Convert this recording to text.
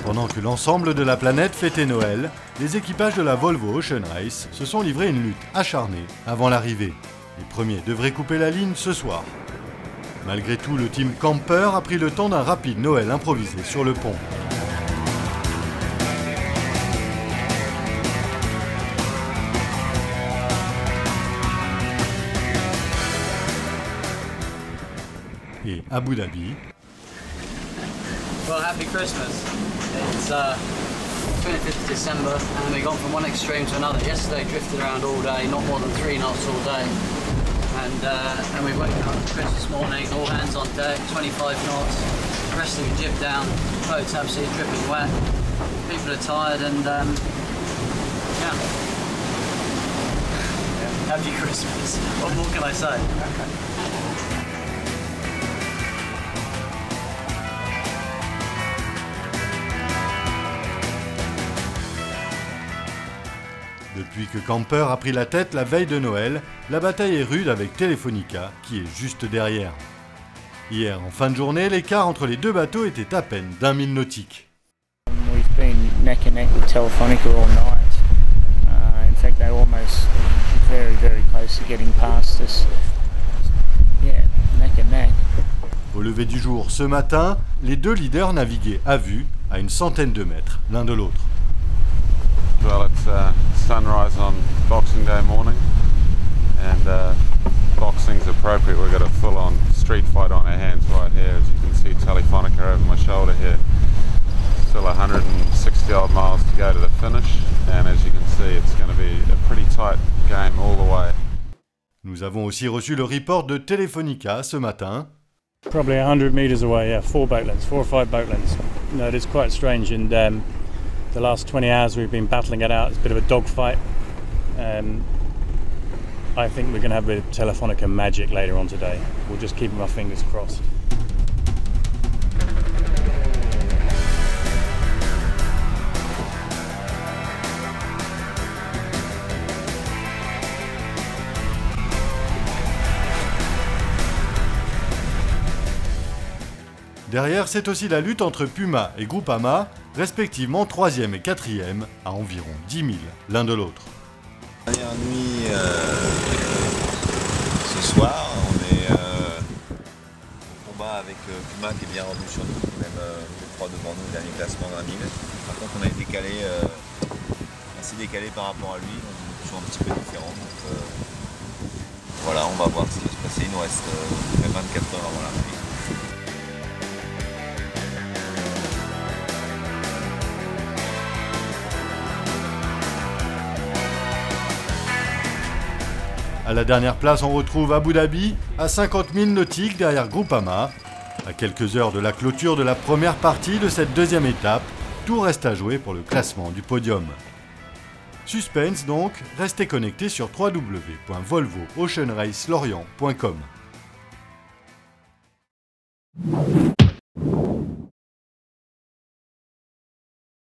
Pendant que l'ensemble de la planète fêtait Noël, les équipages de la Volvo Ocean Race se sont livrés une lutte acharnée avant l'arrivée. Les premiers devraient couper la ligne ce soir. Malgré tout, le team Camper a pris le temps d'un rapide Noël improvisé sur le pont. Et Abu Dhabi. Well, happy Christmas. It's 25th December and we've gone from one extreme to another. Yesterday drifted around all day, not more than 3 knots all day. And we woke up Christmas morning, all hands on deck, 25 knots, the rest of the jib down, boat's absolutely dripping wet. People are tired and yeah. Happy Christmas. What more can I say? Depuis que Camper a pris la tête la veille de Noël, la bataille est rude avec Telefonica, qui est juste derrière. Hier, en fin de journée, l'écart entre les deux bateaux était à peine d'1 mille nautique. We've been neck and neck with Telefonica all night. In fact, they're almost very close to getting past us. Yeah, neck and neck. Au lever du jour ce matin, les deux leaders naviguaient à vue, à une centaine de mètres l'un de l'autre. Well, it's sunrise on Boxing Day morning, and boxing's appropriate. We've got a full-on street fight on our hands right here. As you can see, Telefonica over my shoulder here. Still 160 odd miles to go to the finish, and as you can see, it's going to be a pretty tight game all the way. Nous avons aussi reçu le report de Telefonica ce matin. Probably 100 meters away, yeah, 4 boatlands, 4 or 5 boatlands. No, it is quite strange, and the last 20 hours we've been battling it out. It's a bit of a dogfight. I think we're going to have a bit of Telefonica magic later on today. We'll just keep our fingers crossed. Derrière, c'est aussi la lutte entre Puma et Groupama, respectivement 3e et 4e, à environ 10 000 l'un de l'autre. Dernière nuit, ce soir, on est au combat avec Puma qui est bien revenu sur nous, même les 3 devant nous, le dernier classement d'un 1000. Par contre, on a été assez décalé par rapport à lui, donc on est toujours un petit peu différent. Donc, voilà, on va voir ce qui va se passer. Il nous reste 24 heures avant l'arrivée. À la dernière place, on retrouve Abu Dhabi, à 50 000 nautiques derrière Groupama. À quelques heures de la clôture de la première partie de cette deuxième étape, tout reste à jouer pour le classement du podium. Suspense donc, restez connectés sur www.volvooceanracelorient.com.